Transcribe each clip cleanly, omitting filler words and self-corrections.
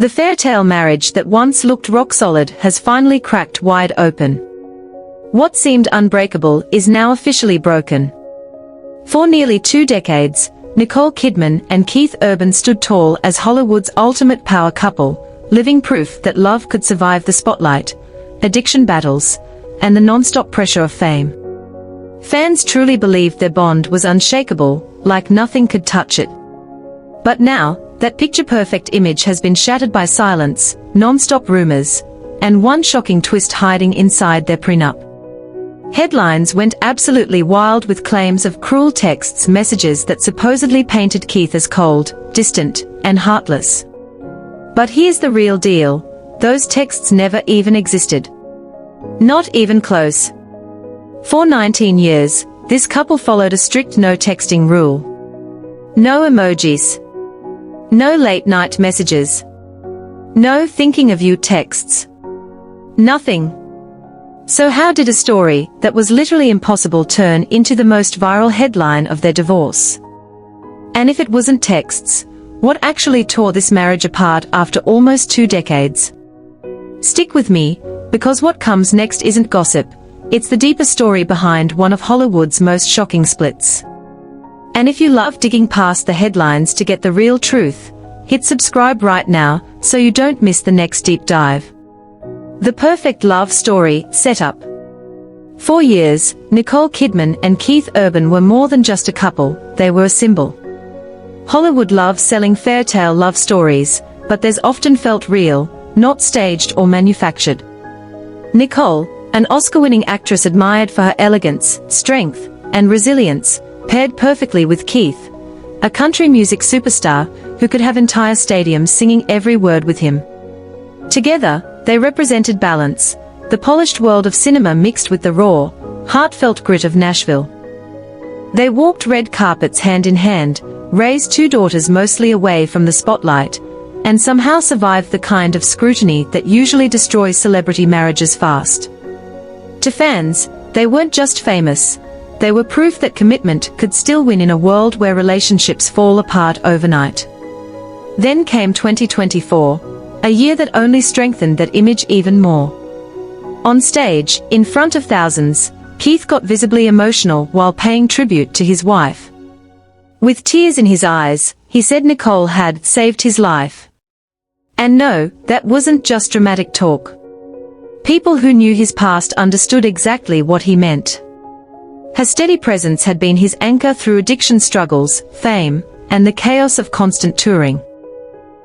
The fairytale marriage that once looked rock-solid has finally cracked wide open. What seemed unbreakable is now officially broken. For nearly 2 decades, Nicole Kidman and Keith Urban stood tall as Hollywood's ultimate power couple, living proof that love could survive the spotlight, addiction battles, and the non-stop pressure of fame. Fans truly believed their bond was unshakable, like nothing could touch it. But now, that picture-perfect image has been shattered by silence, non-stop rumors, and one shocking twist hiding inside their prenup. Headlines went absolutely wild with claims of cruel texts messages that supposedly painted Keith as cold, distant, and heartless. But here's the real deal: those texts never even existed. Not even close. For 19 years, this couple followed a strict no-texting rule. No emojis. No late-night messages. No thinking of you texts. Nothing. So how did a story that was literally impossible turn into the most viral headline of their divorce? And if it wasn't texts, what actually tore this marriage apart after almost 2 decades? Stick with me, because what comes next isn't gossip, it's the deeper story behind one of Hollywood's most shocking splits. And if you love digging past the headlines to get the real truth, hit subscribe right now so you don't miss the next deep dive. The perfect love story setup. For years, Nicole Kidman and Keith Urban were more than just a couple, they were a symbol. Hollywood loves selling fairytale love stories, but theirs often felt real, not staged or manufactured. Nicole, an Oscar-winning actress admired for her elegance, strength, and resilience, paired perfectly with Keith, a country music superstar who could have entire stadiums singing every word with him. Together, they represented balance, the polished world of cinema mixed with the raw, heartfelt grit of Nashville. They walked red carpets hand in hand, raised 2 daughters mostly away from the spotlight, and somehow survived the kind of scrutiny that usually destroys celebrity marriages fast. To fans, they weren't just famous, they were proof that commitment could still win in a world where relationships fall apart overnight. Then came 2024, a year that only strengthened that image even more. On stage, in front of thousands, Keith got visibly emotional while paying tribute to his wife. With tears in his eyes, he said Nicole had saved his life. And no, that wasn't just dramatic talk. People who knew his past understood exactly what he meant. Her steady presence had been his anchor through addiction struggles, fame, and the chaos of constant touring.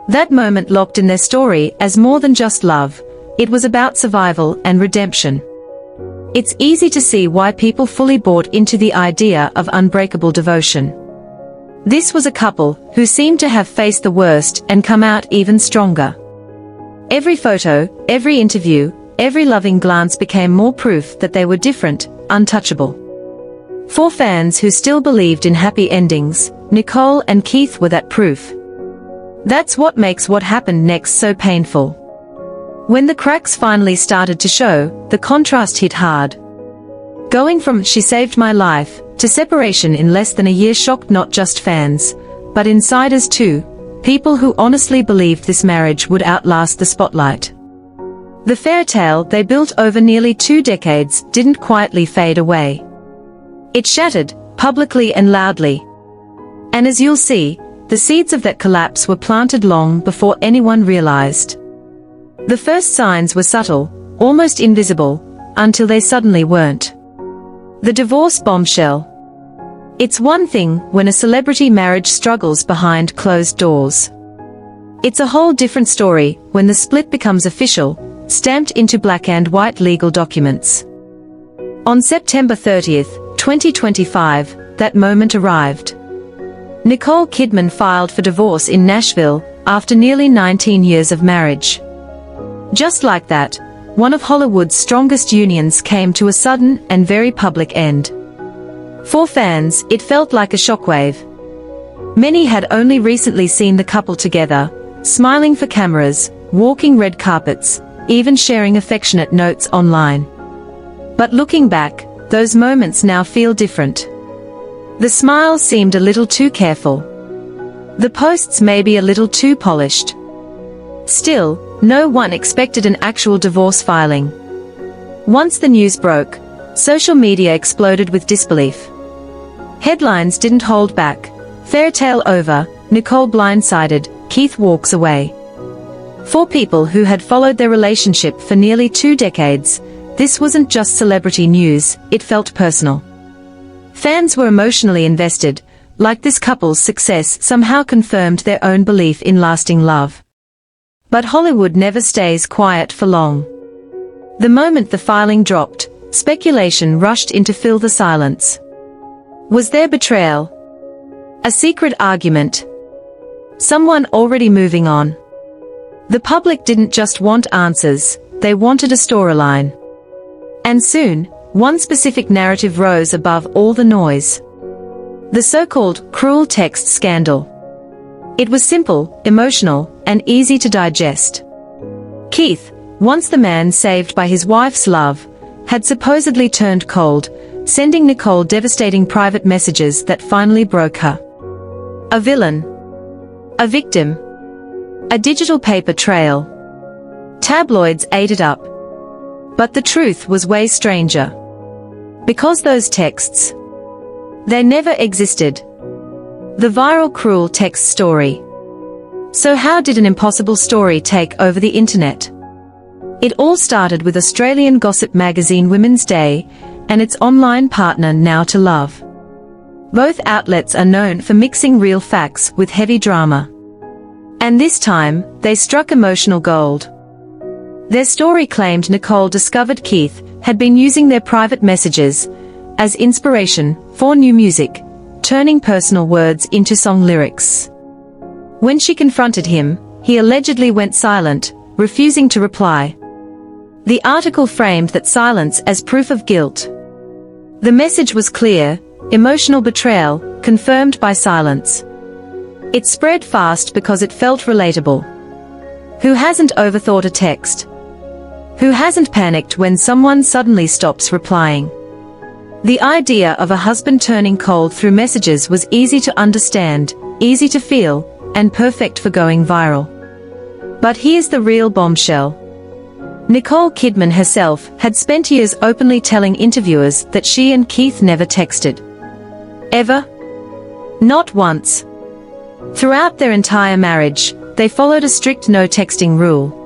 That moment locked in their story as more than just love, it was about survival and redemption. It's easy to see why people fully bought into the idea of unbreakable devotion. This was a couple who seemed to have faced the worst and come out even stronger. Every photo, every interview, every loving glance became more proof that they were different, untouchable. For fans who still believed in happy endings, Nicole and Keith were that proof. That's what makes what happened next so painful. When the cracks finally started to show, the contrast hit hard. Going from "she saved my life" to separation in less than a year shocked not just fans, but insiders too, people who honestly believed this marriage would outlast the spotlight. The fairytale they built over nearly 2 decades didn't quietly fade away. It shattered, publicly and loudly. And as you'll see, the seeds of that collapse were planted long before anyone realized. The first signs were subtle, almost invisible, until they suddenly weren't. The divorce bombshell. It's one thing when a celebrity marriage struggles behind closed doors. It's a whole different story when the split becomes official, stamped into black and white legal documents. On September 30th, 2025, that moment arrived. Nicole Kidman filed for divorce in Nashville after nearly 19 years of marriage. Just like that, one of Hollywood's strongest unions came to a sudden and very public end. For fans, it felt like a shockwave. Many had only recently seen the couple together, smiling for cameras, walking red carpets, even sharing affectionate notes online. But looking back, those moments now feel different. The smile seemed a little too careful. The posts maybe a little too polished. Still, no one expected an actual divorce filing. Once the news broke, social media exploded with disbelief. Headlines didn't hold back. Fairytale over, Nicole blindsided, Keith walks away. For people who had followed their relationship for nearly 2 decades, this wasn't just celebrity news, it felt personal. Fans were emotionally invested, like this couple's success somehow confirmed their own belief in lasting love. But Hollywood never stays quiet for long. The moment the filing dropped, speculation rushed in to fill the silence. Was there betrayal? A secret argument? Someone already moving on? The public didn't just want answers, they wanted a storyline. And soon, one specific narrative rose above all the noise. The so-called cruel text scandal. It was simple, emotional, and easy to digest. Keith, once the man saved by his wife's love, had supposedly turned cold, sending Nicole devastating private messages that finally broke her. A villain. A victim. A digital paper trail. Tabloids ate it up. But the truth was way stranger. Because those texts, they never existed. The viral cruel text story. So how did an impossible story take over the internet? It all started with Australian gossip magazine Women's Day and its online partner Now to Love. Both outlets are known for mixing real facts with heavy drama. And this time, they struck emotional gold. Their story claimed Nicole discovered Keith had been using their private messages as inspiration for new music, turning personal words into song lyrics. When she confronted him, he allegedly went silent, refusing to reply. The article framed that silence as proof of guilt. The message was clear: emotional betrayal, confirmed by silence. It spread fast because it felt relatable. Who hasn't overthought a text? Who hasn't panicked when someone suddenly stops replying? The idea of a husband turning cold through messages was easy to understand, easy to feel, and perfect for going viral. But here's the real bombshell. Nicole Kidman herself had spent years openly telling interviewers that she and Keith never texted. Ever? Not once. Throughout their entire marriage, they followed a strict no texting rule.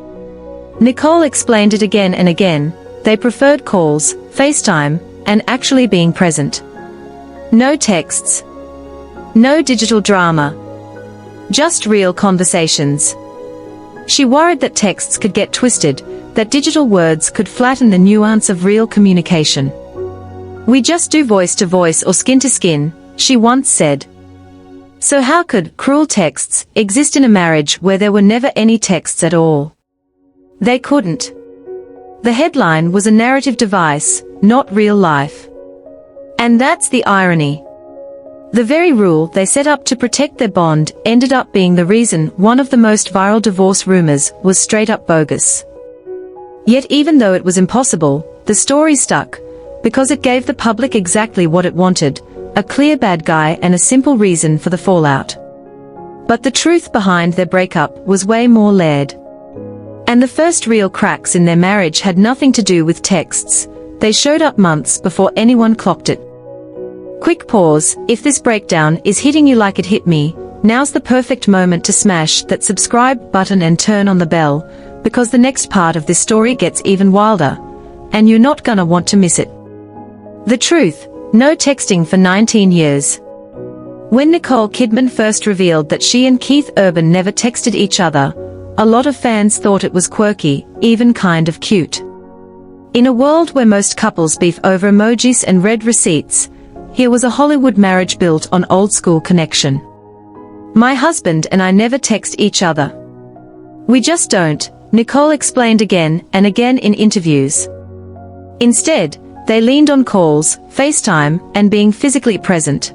Nicole explained it again and again: they preferred calls, FaceTime, and actually being present. No texts. No digital drama. Just real conversations. She worried that texts could get twisted, that digital words could flatten the nuance of real communication. "We just do voice to voice or skin to skin," she once said. So how could cruel texts exist in a marriage where there were never any texts at all? They couldn't. The headline was a narrative device, not real life. And that's the irony. The very rule they set up to protect their bond ended up being the reason one of the most viral divorce rumors was straight up bogus. Yet even though it was impossible, the story stuck, because it gave the public exactly what it wanted: a clear bad guy and a simple reason for the fallout. But the truth behind their breakup was way more layered. And the first real cracks in their marriage had nothing to do with texts. They showed up months before anyone clocked it. Quick pause: if this breakdown is hitting you like it hit me, now's the perfect moment to smash that subscribe button and turn on the bell, because the next part of this story gets even wilder, and you're not gonna want to miss it. The truth: no texting for 19 years. When Nicole Kidman first revealed that she and Keith Urban never texted each other, a lot of fans thought it was quirky, even kind of cute. In a world where most couples beef over emojis and read receipts, here was a Hollywood marriage built on old-school connection. "My husband and I never text each other. We just don't," Nicole explained again and again in interviews. Instead, they leaned on calls, FaceTime, and being physically present.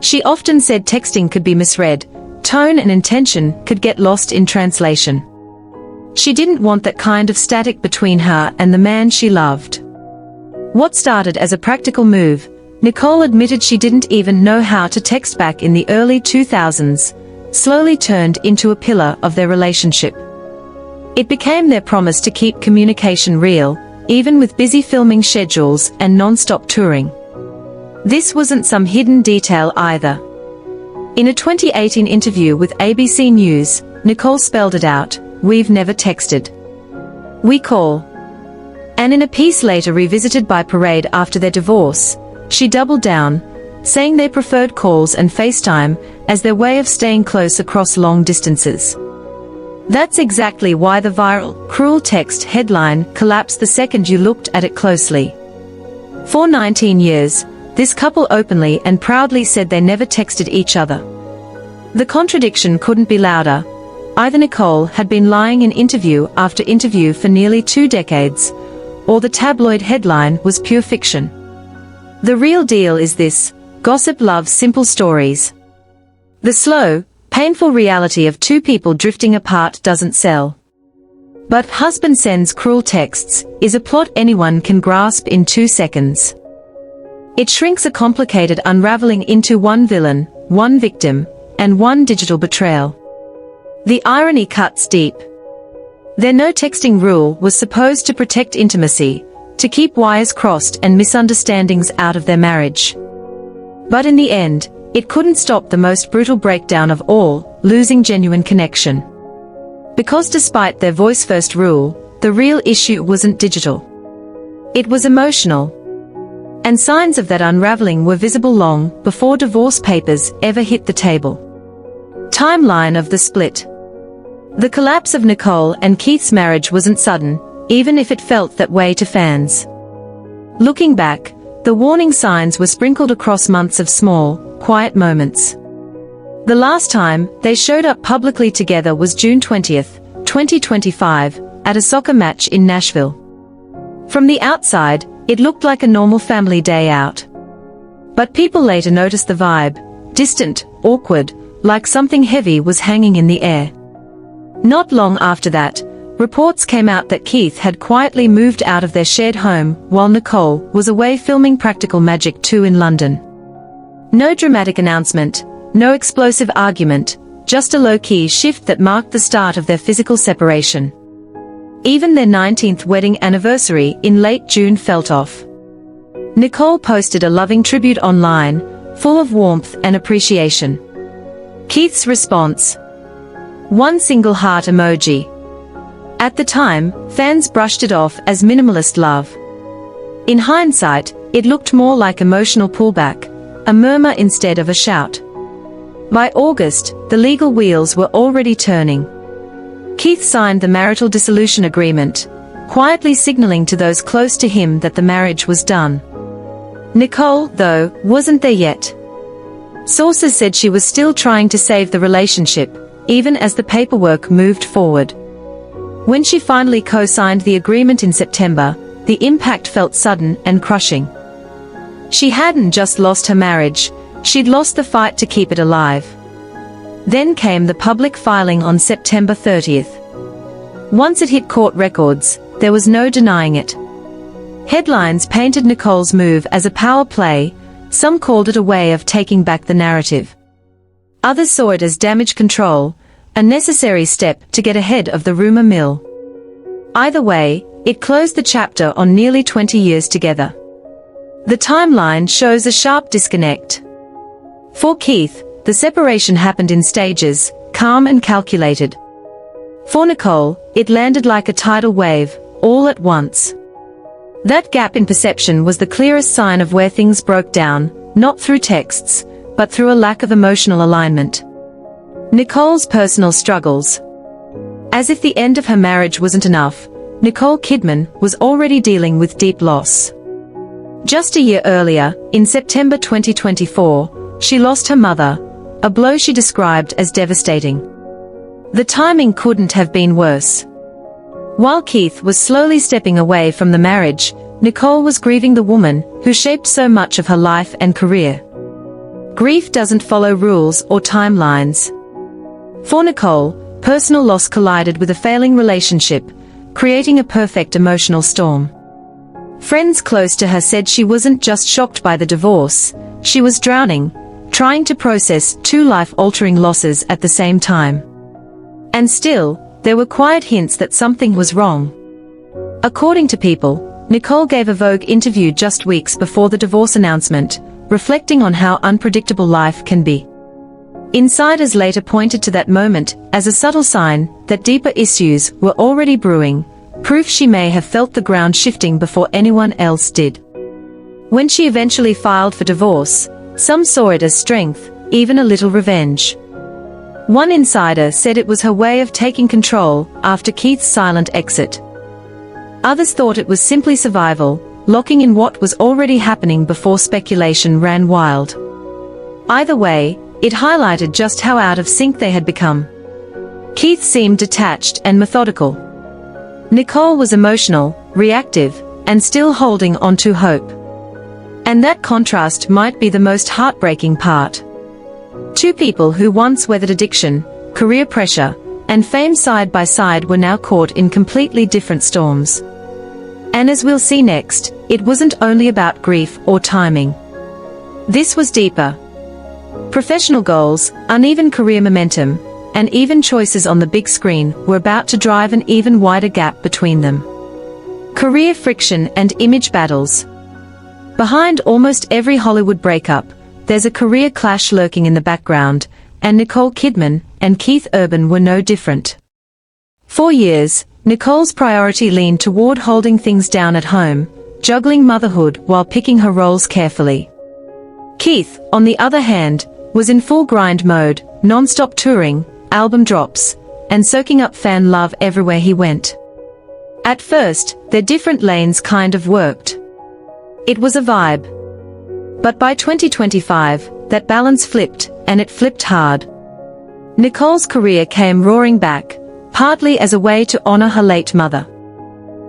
She often said texting could be misread, tone and intention could get lost in translation. She didn't want that kind of static between her and the man she loved. What started as a practical move, Nicole admitted she didn't even know how to text back in the early 2000s, slowly turned into a pillar of their relationship. It became their promise to keep communication real, even with busy filming schedules and non-stop touring. This wasn't some hidden detail either. In a 2018 interview with ABC News, Nicole spelled it out: "We've never texted. We call." And in a piece later revisited by Parade after their divorce, she doubled down, saying they preferred calls and FaceTime as their way of staying close across long distances. That's exactly why the viral "cruel text" headline collapsed the second you looked at it closely. For 19 years, this couple openly and proudly said they never texted each other. The contradiction couldn't be louder. Either Nicole had been lying in interview after interview for nearly 2 decades, or the tabloid headline was pure fiction. The real deal is this: gossip loves simple stories. The slow, painful reality of two people drifting apart doesn't sell. But "Husband Sends Cruel Texts" is a plot anyone can grasp in 2 seconds. It shrinks a complicated unraveling into one villain, one victim, and one digital betrayal. The irony cuts deep. Their no texting rule was supposed to protect intimacy, to keep wires crossed and misunderstandings out of their marriage. But in the end, it couldn't stop the most brutal breakdown of all, losing genuine connection. Because despite their voice-first rule, the real issue wasn't digital. It was emotional. And signs of that unraveling were visible long before divorce papers ever hit the table. Timeline of the split. The collapse of Nicole and Keith's marriage wasn't sudden, even if it felt that way to fans. Looking back, the warning signs were sprinkled across months of small, quiet moments. The last time they showed up publicly together was June 20, 2025, at a soccer match in Nashville. From the outside, it looked like a normal family day out. But people later noticed the vibe: distant, awkward, like something heavy was hanging in the air. Not long after that, reports came out that Keith had quietly moved out of their shared home while Nicole was away filming Practical Magic 2 in London. No dramatic announcement, no explosive argument, just a low-key shift that marked the start of their physical separation. Even their 19th wedding anniversary in late June felt off. Nicole posted a loving tribute online, full of warmth and appreciation. Keith's response: one single heart emoji. At the time, fans brushed it off as minimalist love. In hindsight, it looked more like emotional pullback, a murmur instead of a shout. By August, the legal wheels were already turning. Keith signed the marital dissolution agreement, quietly signaling to those close to him that the marriage was done. Nicole, though, wasn't there yet. Sources said she was still trying to save the relationship, even as the paperwork moved forward. When she finally co-signed the agreement in September, the impact felt sudden and crushing. She hadn't just lost her marriage, she'd lost the fight to keep it alive. Then came the public filing on September 30th. Once it hit court records, there was no denying it. Headlines painted Nicole's move as a power play, some called it a way of taking back the narrative. Others saw it as damage control, a necessary step to get ahead of the rumor mill. Either way, it closed the chapter on nearly 20 years together. The timeline shows a sharp disconnect. For Keith, the separation happened in stages, calm and calculated. For Nicole, it landed like a tidal wave, all at once. That gap in perception was the clearest sign of where things broke down, not through texts, but through a lack of emotional alignment. Nicole's personal struggles. As if the end of her marriage wasn't enough, Nicole Kidman was already dealing with deep loss. Just a year earlier, in September 2024, she lost her mother, a blow she described as devastating. The timing couldn't have been worse. While Keith was slowly stepping away from the marriage, Nicole was grieving the woman who shaped so much of her life and career. Grief doesn't follow rules or timelines. For Nicole, personal loss collided with a failing relationship, creating a perfect emotional storm. Friends close to her said she wasn't just shocked by the divorce, she was drowning, trying to process 2 life-altering losses at the same time. And still, there were quiet hints that something was wrong. According to People, Nicole gave a Vogue interview just weeks before the divorce announcement, reflecting on how unpredictable life can be. Insiders later pointed to that moment as a subtle sign that deeper issues were already brewing, proof she may have felt the ground shifting before anyone else did. When she eventually filed for divorce, some saw it as strength, even a little revenge. One insider said it was her way of taking control after Keith's silent exit. Others thought it was simply survival, locking in what was already happening before speculation ran wild. Either way, it highlighted just how out of sync they had become. Keith seemed detached and methodical. Nicole was emotional, reactive, and still holding on to hope. And that contrast might be the most heartbreaking part. Two people who once weathered addiction, career pressure, and fame side by side were now caught in completely different storms. And as we'll see next, it wasn't only about grief or timing. This was deeper. Professional goals, uneven career momentum, and even choices on the big screen were about to drive an even wider gap between them. Career friction and image battles. Behind almost every Hollywood breakup, there's a career clash lurking in the background, and Nicole Kidman and Keith Urban were no different. For years, Nicole's priority leaned toward holding things down at home, juggling motherhood while picking her roles carefully. Keith, on the other hand, was in full grind mode, non-stop touring, album drops, and soaking up fan love everywhere he went. At first, their different lanes kind of worked. It was a vibe. But by 2025, that balance flipped, and it flipped hard. Nicole's career came roaring back, partly as a way to honor her late mother.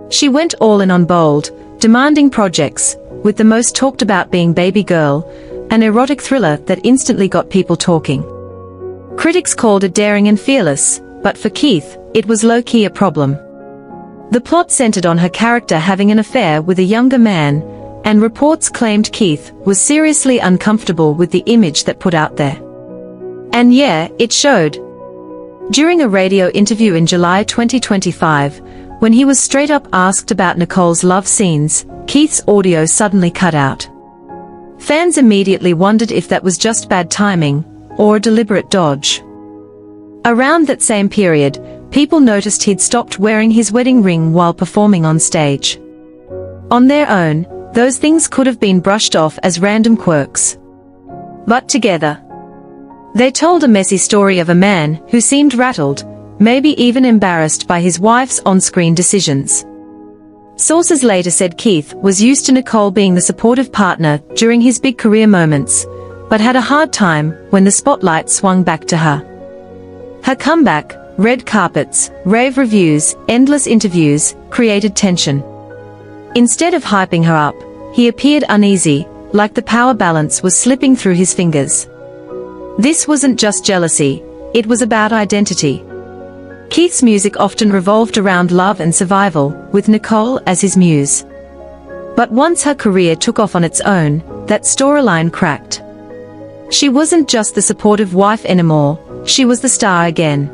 She went all in on bold, demanding projects, with the most talked about being Baby Girl, an erotic thriller that instantly got people talking. Critics called it daring and fearless, but for Keith, it was low-key a problem. The plot centered on her character having an affair with a younger man, and reports claimed Keith was seriously uncomfortable with the image that put out there. And yeah, it showed. During a radio interview in July 2025, when he was straight up asked about Nicole's love scenes, Keith's audio suddenly cut out. Fans immediately wondered if that was just bad timing, or a deliberate dodge. Around that same period, people noticed he'd stopped wearing his wedding ring while performing on stage. On their own, those things could have been brushed off as random quirks. But together, they told a messy story of a man who seemed rattled, maybe even embarrassed by his wife's on-screen decisions. Sources later said Keith was used to Nicole being the supportive partner during his big career moments, but had a hard time when the spotlight swung back to her. Her comeback, red carpets, rave reviews, endless interviews, created tension. Instead of hyping her up, he appeared uneasy, like the power balance was slipping through his fingers. This wasn't just jealousy, it was about identity. Keith's music often revolved around love and survival, with Nicole as his muse. But once her career took off on its own, that storyline cracked. She wasn't just the supportive wife anymore, she was the star again.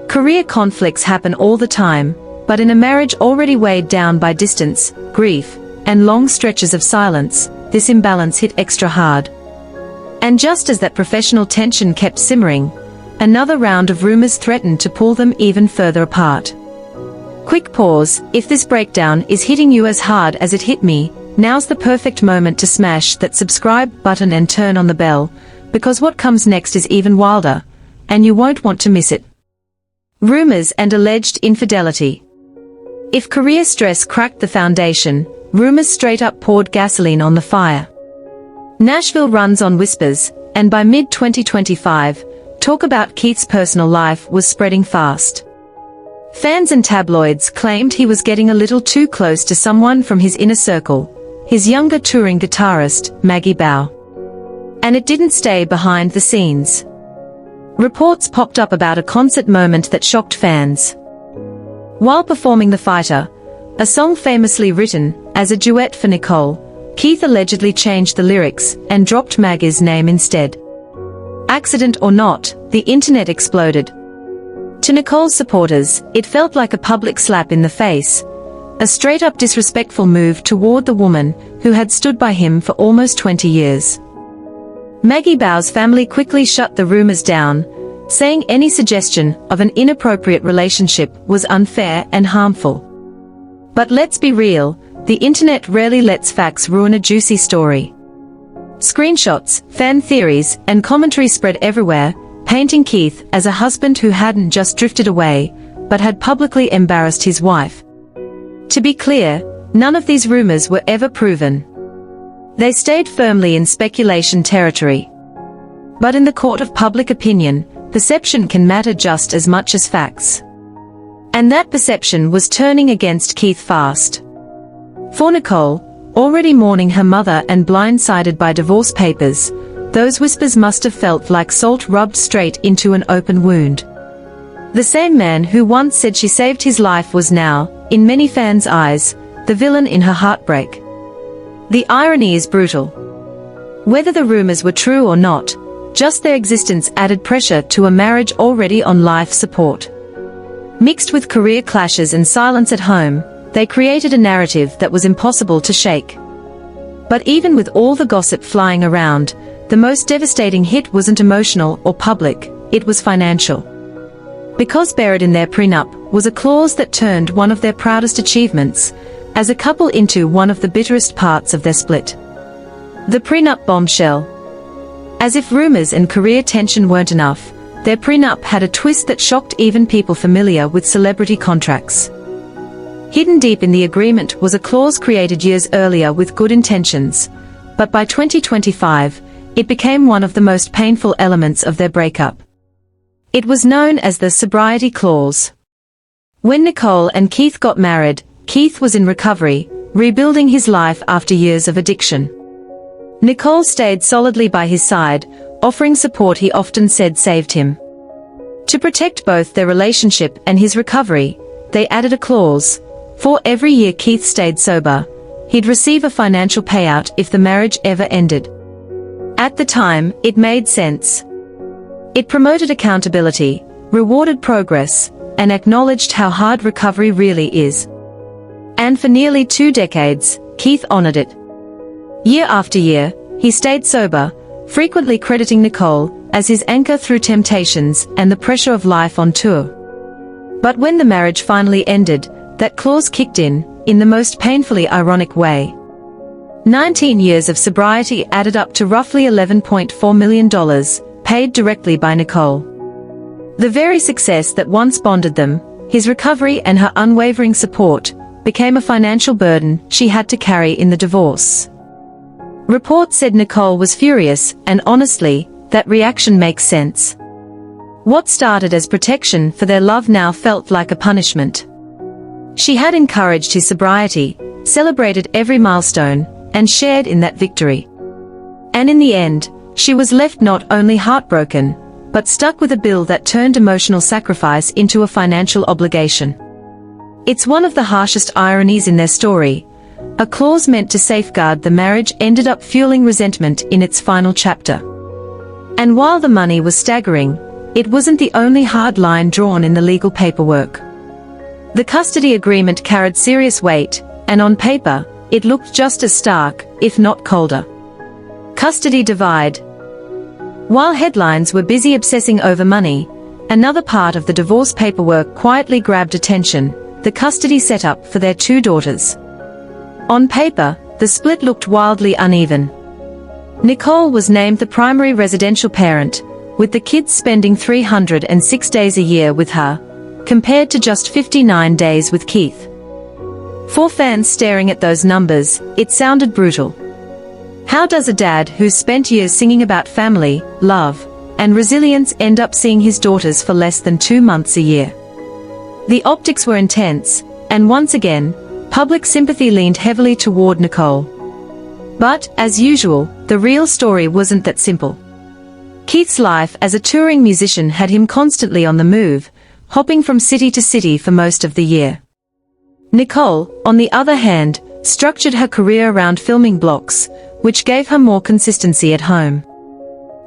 Career conflicts happen all the time, but in a marriage already weighed down by distance, grief, and long stretches of silence, this imbalance hit extra hard. And just as that professional tension kept simmering, another round of rumors threatened to pull them even further apart. Quick pause, if this breakdown is hitting you as hard as it hit me, now's the perfect moment to smash that subscribe button and turn on the bell, because what comes next is even wilder, and you won't want to miss it. Rumors and alleged infidelity. If career stress cracked the foundation, rumors straight up poured gasoline on the fire. Nashville runs on whispers, and by mid-2025, talk about Keith's personal life was spreading fast. Fans and tabloids claimed he was getting a little too close to someone from his inner circle, his younger touring guitarist, Maggie Bow. And it didn't stay behind the scenes. Reports popped up about a concert moment that shocked fans. While performing The Fighter, a song famously written as a duet for Nicole, Keith allegedly changed the lyrics and dropped Maggie's name instead. Accident or not, the internet exploded. To Nicole's supporters, it felt like a public slap in the face, a straight-up disrespectful move toward the woman who had stood by him for almost 20 years. Maggie Bauer's family quickly shut the rumors down, saying any suggestion of an inappropriate relationship was unfair and harmful. But let's be real, the internet rarely lets facts ruin a juicy story. Screenshots, fan theories, and commentary spread everywhere, painting Keith as a husband who hadn't just drifted away, but had publicly embarrassed his wife. To be clear, none of these rumors were ever proven. They stayed firmly in speculation territory. But in the court of public opinion, perception can matter just as much as facts. And that perception was turning against Keith fast. For Nicole, already mourning her mother and blindsided by divorce papers, those whispers must have felt like salt rubbed straight into an open wound. The same man who once said she saved his life was now, in many fans' eyes, the villain in her heartbreak. The irony is brutal. Whether the rumors were true or not, just their existence added pressure to a marriage already on life support. Mixed with career clashes and silence at home, they created a narrative that was impossible to shake. But even with all the gossip flying around, the most devastating hit wasn't emotional or public, it was financial. Because buried in their prenup was a clause that turned one of their proudest achievements as a couple into one of the bitterest parts of their split. The prenup bombshell. As if rumors and career tension weren't enough, their prenup had a twist that shocked even people familiar with celebrity contracts. Hidden deep in the agreement was a clause created years earlier with good intentions, but by 2025, it became one of the most painful elements of their breakup. It was known as the sobriety clause. When Nicole and Keith got married, Keith was in recovery, rebuilding his life after years of addiction. Nicole stayed solidly by his side, offering support he often said saved him. To protect both their relationship and his recovery, they added a clause: for every year Keith stayed sober, he'd receive a financial payout if the marriage ever ended. At the time, it made sense. It promoted accountability, rewarded progress, and acknowledged how hard recovery really is. And for nearly 2 decades, Keith honored it. Year after year, he stayed sober, frequently crediting Nicole as his anchor through temptations and the pressure of life on tour. But when the marriage finally ended, that clause kicked in the most painfully ironic way. 19 years of sobriety added up to roughly $11.4 million, paid directly by Nicole. The very success that once bonded them, his recovery and her unwavering support, became a financial burden she had to carry in the divorce. Reports said Nicole was furious, and honestly, that reaction makes sense. What started as protection for their love now felt like a punishment. She had encouraged his sobriety, celebrated every milestone, and shared in that victory. And in the end, she was left not only heartbroken, but stuck with a bill that turned emotional sacrifice into a financial obligation. It's one of the harshest ironies in their story. A clause meant to safeguard the marriage ended up fueling resentment in its final chapter. And while the money was staggering, it wasn't the only hard line drawn in the legal paperwork. The custody agreement carried serious weight, and on paper, it looked just as stark, if not colder. Custody divide. While headlines were busy obsessing over money, another part of the divorce paperwork quietly grabbed attention: the custody setup for their 2 daughters. On paper, the split looked wildly uneven. Nicole was named the primary residential parent, with the kids spending 306 days a year with her, compared to just 59 days with Keith. For fans staring at those numbers, it sounded brutal. How does a dad who's spent years singing about family, love, and resilience end up seeing his daughters for less than 2 months a year? The optics were intense, and once again, public sympathy leaned heavily toward Nicole. But, as usual, the real story wasn't that simple. Keith's life as a touring musician had him constantly on the move, hopping from city to city for most of the year. Nicole, on the other hand, structured her career around filming blocks, which gave her more consistency at home.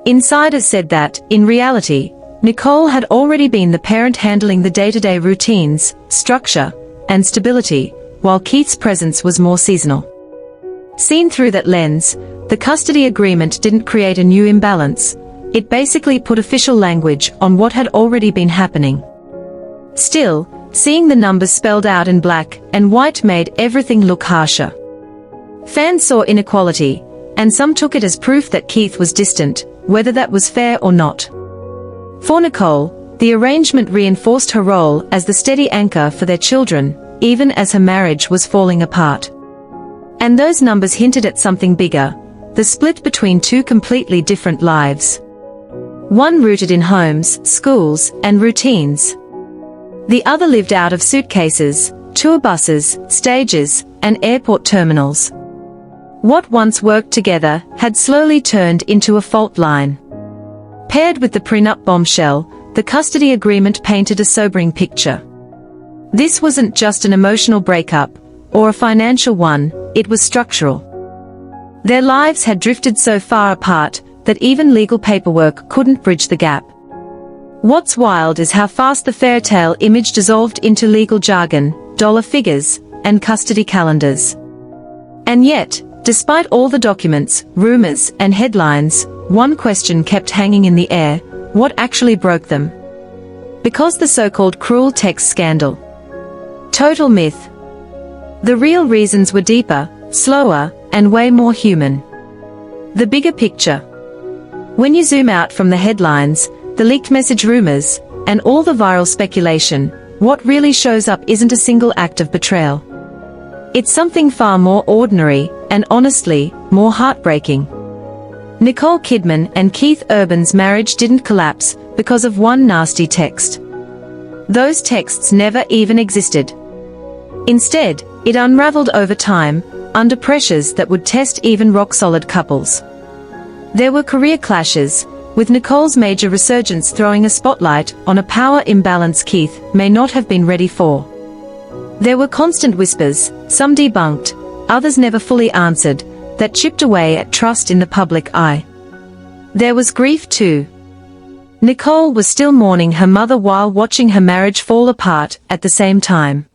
Insiders said that, in reality, Nicole had already been the parent handling the day-to-day routines, structure, and stability, while Keith's presence was more seasonal. Seen through that lens, the custody agreement didn't create a new imbalance. It basically put official language on what had already been happening. Still, seeing the numbers spelled out in black and white made everything look harsher. Fans saw inequality, and some took it as proof that Keith was distant, whether that was fair or not. For Nicole, the arrangement reinforced her role as the steady anchor for their children, even as her marriage was falling apart. And those numbers hinted at something bigger, the split between two completely different lives. One rooted in homes, schools, and routines. The other lived out of suitcases, tour buses, stages, and airport terminals. What once worked together had slowly turned into a fault line. Paired with the prenup bombshell, the custody agreement painted a sobering picture. This wasn't just an emotional breakup, or a financial one, it was structural. Their lives had drifted so far apart that even legal paperwork couldn't bridge the gap. What's wild is how fast the fairy tale image dissolved into legal jargon, dollar figures, and custody calendars. And yet, despite all the documents, rumors, and headlines, one question kept hanging in the air: what actually broke them? Because the so-called cruel text scandal. Total myth. The real reasons were deeper, slower, and way more human. The bigger picture. When you zoom out from the headlines, the leaked message rumors, and all the viral speculation, what really shows up isn't a single act of betrayal. It's something far more ordinary, and honestly, more heartbreaking. Nicole Kidman and Keith Urban's marriage didn't collapse because of one nasty text. Those texts never even existed. Instead, it unraveled over time, under pressures that would test even rock-solid couples. There were career clashes, with Nicole's major resurgence throwing a spotlight on a power imbalance Keith may not have been ready for. There were constant whispers, some debunked, others never fully answered, that chipped away at trust in the public eye. There was grief too. Nicole was still mourning her mother while watching her marriage fall apart at the same time.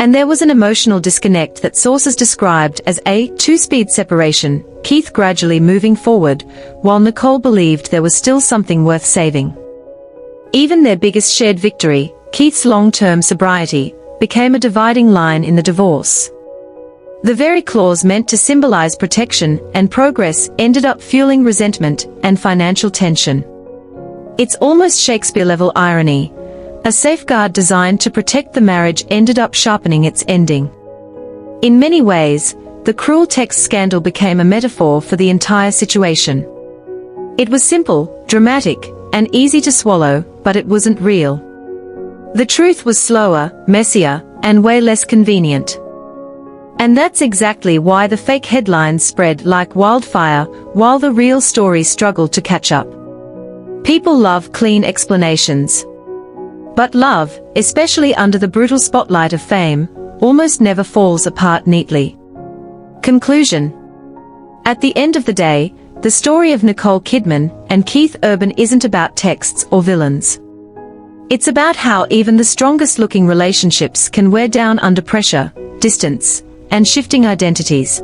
And there was an emotional disconnect that sources described as a two-speed separation, Keith gradually moving forward, while Nicole believed there was still something worth saving. Even their biggest shared victory, Keith's long-term sobriety, became a dividing line in the divorce. The very clause meant to symbolize protection and progress ended up fueling resentment and financial tension. It's almost Shakespeare-level irony. A safeguard designed to protect the marriage ended up sharpening its ending. In many ways, the cruel text scandal became a metaphor for the entire situation. It was simple, dramatic, and easy to swallow, but it wasn't real. The truth was slower, messier, and way less convenient. And that's exactly why the fake headlines spread like wildfire, while the real story struggled to catch up. People love clean explanations. But love, especially under the brutal spotlight of fame, almost never falls apart neatly. Conclusion. At the end of the day, the story of Nicole Kidman and Keith Urban isn't about texts or villains. It's about how even the strongest-looking relationships can wear down under pressure, distance, and shifting identities.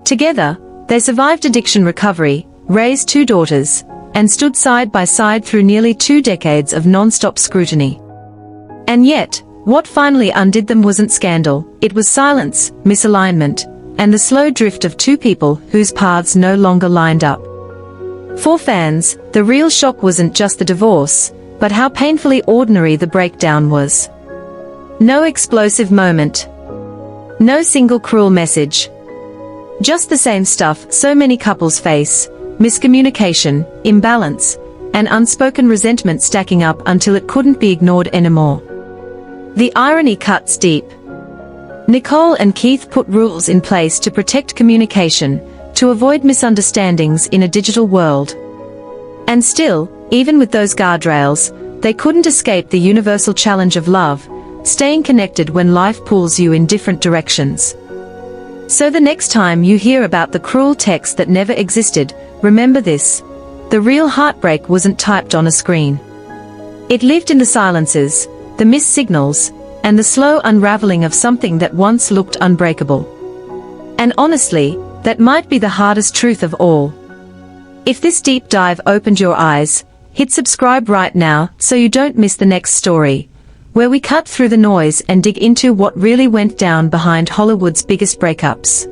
Together, they survived addiction recovery, raised 2 daughters, and stood side by side through nearly 2 decades of non-stop scrutiny. And yet, what finally undid them wasn't scandal, it was silence, misalignment, and the slow drift of 2 people whose paths no longer lined up. For fans, the real shock wasn't just the divorce, but how painfully ordinary the breakdown was. No explosive moment. No single cruel message. Just the same stuff so many couples face: miscommunication, imbalance, and unspoken resentment stacking up until it couldn't be ignored anymore. The irony cuts deep. Nicole and Keith put rules in place to protect communication, to avoid misunderstandings in a digital world. And still, even with those guardrails, they couldn't escape the universal challenge of love, staying connected when life pulls you in different directions. So the next time you hear about the cruel text that never existed, remember this: the real heartbreak wasn't typed on a screen. It lived in the silences, the missed signals, and the slow unraveling of something that once looked unbreakable. And honestly, that might be the hardest truth of all. If this deep dive opened your eyes, hit subscribe right now so you don't miss the next story, where we cut through the noise and dig into what really went down behind Hollywood's biggest breakups.